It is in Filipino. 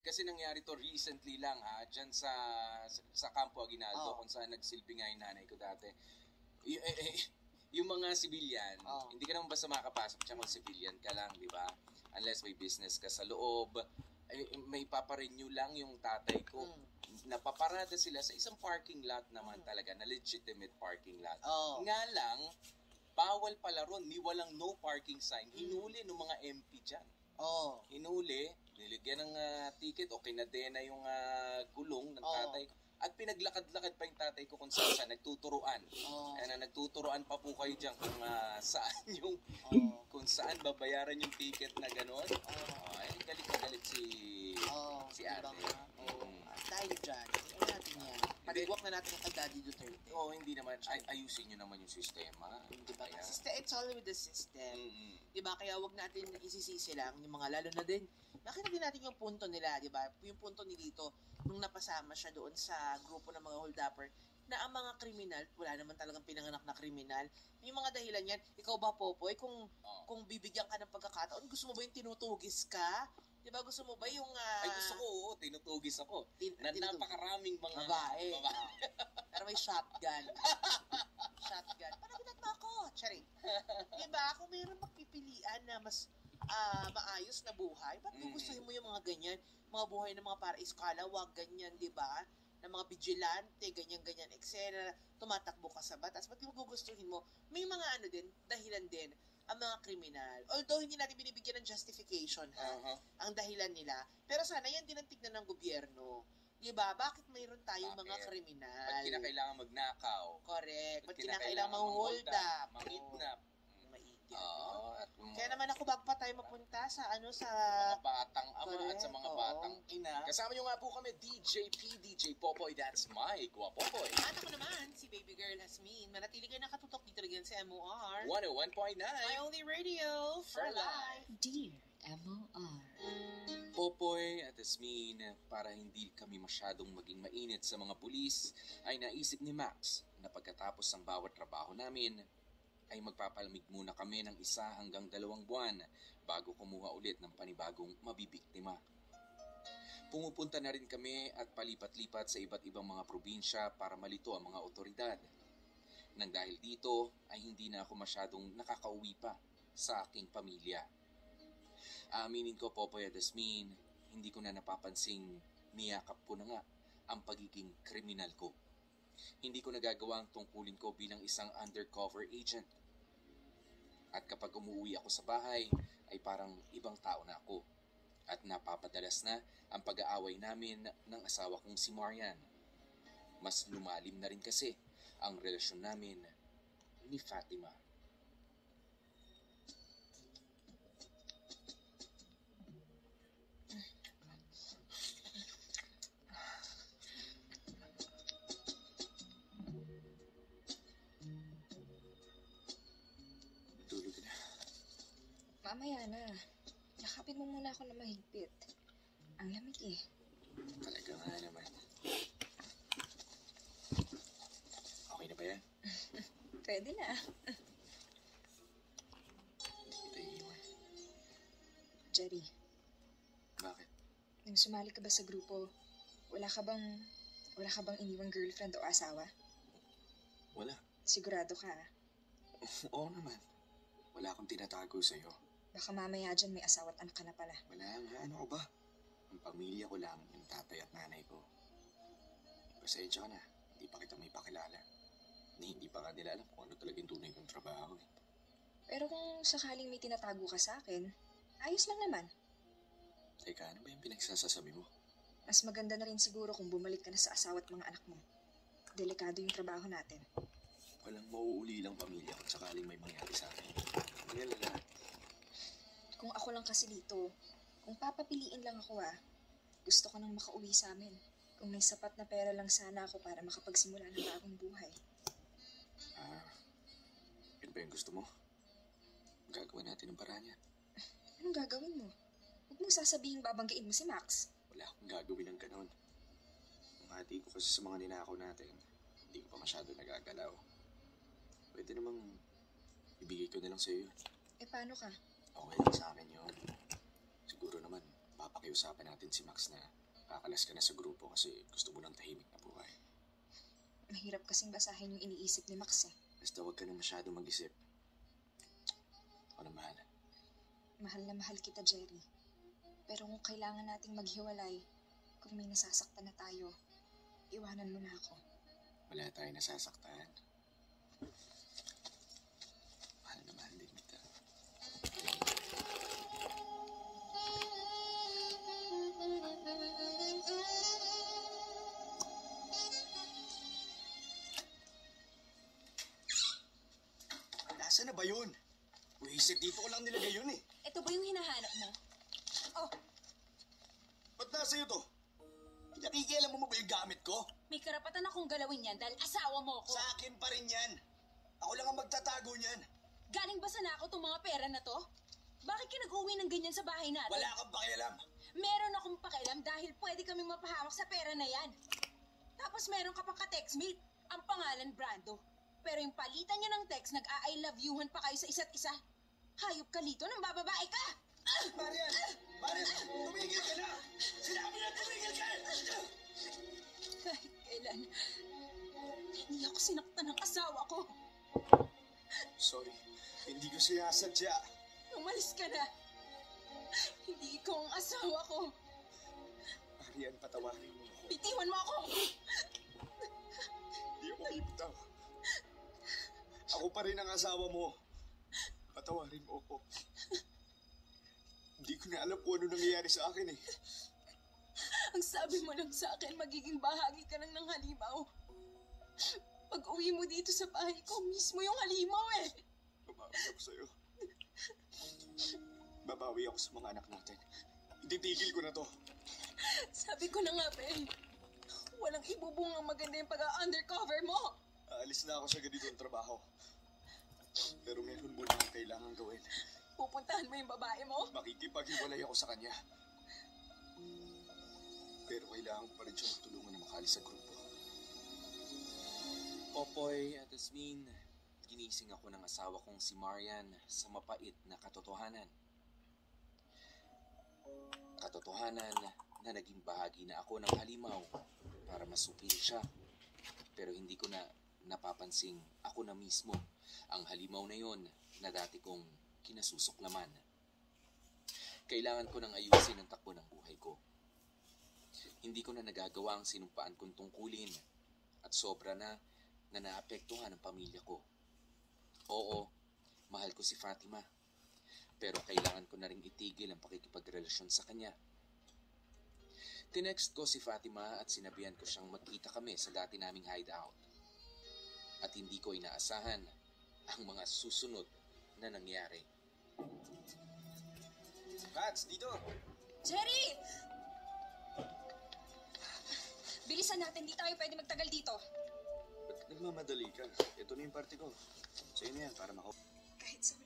kasi nangyari to recently lang ha, dyan sa Campo Aguinaldo, kung saan nagsilbi nga yung nanay ko dati. Yung mga civilian, hindi ka naman basta makakapasok siya kung civilian ka lang, di ba? Unless may business ka sa loob. May paparenew lang yung tatay ko. Napaparada sila sa isang parking lot naman talaga, na legitimate parking lot. Nga lang, bawal pala ron, walang no parking sign. Hinuli ng mga MP dyan. Hinuli, niligyan ng ticket o kinadena yung gulong ng tatay ko. At pinaglakad-lakad pa yung tatay ko kung saan nagtuturuan. Nagtuturuan pa po kayo dyan kung saan yung, kung saan babayaran yung ticket na gano'n. Galit na galit si ate. Dahil dyan, tingnan natin yan. Paligwak na natin ang Daddy Duterte. Hindi naman. Ayusin nyo naman yung sistema. Diba? It's all with the system. Diba? Kaya wag natin isisisi lang yung mga lalo na din. Nakita din natin yung punto nila, diba? Yung punto ni Lito, nung napasama siya doon sa grupo ng mga hold-upper, na ang mga kriminal, wala naman talagang pinanganak na kriminal. Yung mga dahilan yan, ikaw ba, Popoy, kung bibigyan ka ng pagkakataon, gusto mo ba yung tinutugis ka? Diba, gusto mo ba yung... Ay, gusto ko, tinutugis ako. Napakaraming mga babae. Pero may shotgun. Parang ginagma ko. Charing. Diba, kung mayroon magpipilian na mas maayos na buhay, ba't gugustuhin mo yung mga ganyan? Mga buhay ng mga para-eskala, wag ganyan, diba? Na mga vigilante, ganyan-ganyan, etc. Tumatakbo ka sa batas. Ba't yung gugustuhin mo? May mga dahilan din ang mga kriminal. Although hindi natin binibigyan ng justification ang dahilan nila. Pero sana yan din ang tignan ng gobyerno. Diba? Bakit mayroon tayong mga kriminal? Ba't kinakailangan magnakaw? Correct. Ba't kinakailangan mang-hold up? Mang-kidnap? Kaya naman ako bago pa tayo mapunta sa mga batang ama at sa mga batang ina. Kasama nyo nga po kami, DJ Popoy, that's my Guapopoy. At ako naman, si baby girl Hasmin. Manatili kayo nakatutok dito rin sa MOR 101.9. My only radio for life. Dear MOR. Popoy at Hasmin, para hindi kami masyadong maging mainit sa mga pulis, ay naisip ni Max na pagkatapos ng bawat trabaho namin, ay magpapalamig muna kami ng 1 hanggang 2 buwan bago kumuha ulit ng panibagong mabibiktima. Pumupunta na rin kami at palipat-lipat sa iba't ibang mga probinsya para malito ang mga otoridad. Nang dahil dito ay hindi na ako masyadong nakakauwi pa sa aking pamilya. Aaminin ko, Popoy at Jasmine, hindi ko na napapansing niyakap ko na nga ang pagiging kriminal ko. Hindi ko nagagawa ang tungkulin ko bilang isang undercover agent. At kapag umuwi ako sa bahay, ay parang ibang tao na ako. At napapadalas na ang pag-aaway namin ng asawa kong si Marian. Mas lumalim na rin kasi ang relasyon namin ni Fatima. Mamaya na. Yakapin mo muna ako na mahigpit. Ang lamig eh. Talaga nga naman. Okay na ba yan? Pwede na. Kita iiwan. Jerry. Bakit? Nang sumali ka ba sa grupo, wala ka bang iniwang girlfriend o asawa? Wala. Sigurado ka? Oo naman. Wala akong tinatago sa'yo. Baka mamaya dyan may asawa at anak ka na pala. Wala nga, ano ko ba? Ang pamilya ko lang, yung tatay at nanay ko. Pasensya ka na, hindi pa kita may pakilala. Hindi pa ka nila alam kung ano talaga yung tunay kong trabaho eh. Pero kung sakaling may tinatago ka sa akin, ayos lang naman. Teka, ano ba yung pinagsasasabi mo? Mas maganda na rin siguro kung bumalik ka na sa asawa at mga anak mo. Delikado yung trabaho natin. Walang mauuli lang pamilya kung sakaling may mangyari sa akin. Ngayon lang. Kung ako lang kasi dito, kung papapiliin lang ako gusto ko nang makauwi sa amin. Kung may sapat na pera lang sana ako para makapagsimula ng bagong buhay. Yun ba yung gusto mo? Gagawa natin ng paraan yan. Anong gagawin mo? Huwag mong sasabihin babanggain mo si Max. Wala akong gagawin ng ganon. Ang hati ko kasi sa mga ninakaw natin, hindi ko pa masyado nagagalaw. Pwede namang ibigay ko na lang sa'yo yun. Paano ka? Okay lang sa akin yun. Siguro naman, papakiusapan natin si Max na Kakalas ka na sa grupo kasi gusto mo ng tahimik na buhay. Mahirap kasing basahin yung iniisip ni Max eh. Basta huwag ka na masyado mag-isip. Ako na mahal. Mahal na mahal kita, Jerry. Pero kung kailangan nating maghiwalay, kung may nasasaktan na tayo, iwanan mo na ako. Wala tayo nasasaktan. Mahal na mahal din kita. Nasaan na ba yun? Buhisip, dito ko lang nilagay yun eh. Ito ba yung hinahanap mo? Oh, Ba't nasa iyo to? Nakikialam mo ba yung gamit ko? May karapatan akong galawin yan dahil asawa mo ko. Sa akin pa rin yan. Ako lang ang magtatago niyan. Galing ba sa nako tong mga pera na to? Bakit ka nag-uwi ng ganyan sa bahay natin? Wala kang pakialam. Meron akong pakialam dahil pwede kami mapahamak sa pera na yan. Tapos meron ka pang ka-textmate, ang pangalan Brando. Pero yung palitan niya ng text, nag-I love youhan pa kayo sa isa't isa. Hayop ka lito, nang bababae ka! Marian! Marian! Tumigil ka na! Sinabi na tumigil ka! Kahit kailan, hindi ako sinaktan ng asawa ko. Sorry, hindi ko sinasadya. Umalis ka na. Hindi ikaw ang asawa ko. Marian, patawarin mo ako. Bitiwan mo ako! Hindi ako bibitaw. Ako pa rin ang asawa mo. Patawarin mo ako. Hindi ko na alam kung ano nangyayari sa akin eh. Ang sabi mo lang sa akin, magiging bahagi ka lang ng halimaw. Pag uwi mo dito sa bahay ko, mismo yung halimaw eh. Babawi ako sa'yo. Babawi ako sa mga anak natin. Titigil ko na to. Sabi ko na nga, Ben. Walang ibubungang maganda yung pag-undercover mo. Aalis na ako sa ganitong trabaho. Pero meron muna akong kailangan gawin. Pupuntahan mo yung babae mo. Makikipaghiwalay ako sa kanya. Pero kailangan pa rin siyang matulungan na makaalis sa grupo. Popoy at Asmin, ginising ako ng asawa kong si Marian sa mapait na katotohanan. Katotohanan na naging bahagi na ako ng halimaw para masupil siya. Pero hindi ko na napapansing ako na mismo ang halimaw na yon na dati kong kinasusuklaman. Kailangan ko nang ayusin ang takbo ng buhay ko. Hindi ko na nagagawa ang sinumpaan kong tungkulin at sobra na naapektuhan ang pamilya ko. Oo, mahal ko si Fatima. Pero kailangan ko na ring itigil ang pakikipagrelasyon sa kanya. Tinext ko si Fatima at sinabihan ko siyang magkita kami sa dati naming hideout. At hindi ko inaasahan ang mga susunod na nangyari. Kats, dito! Jerry! Bilisan natin, di tayo pwede magtagal dito. Ba't nagmamadali ka? Ito na yung party ko. Sa'yo na yan para Kahit sa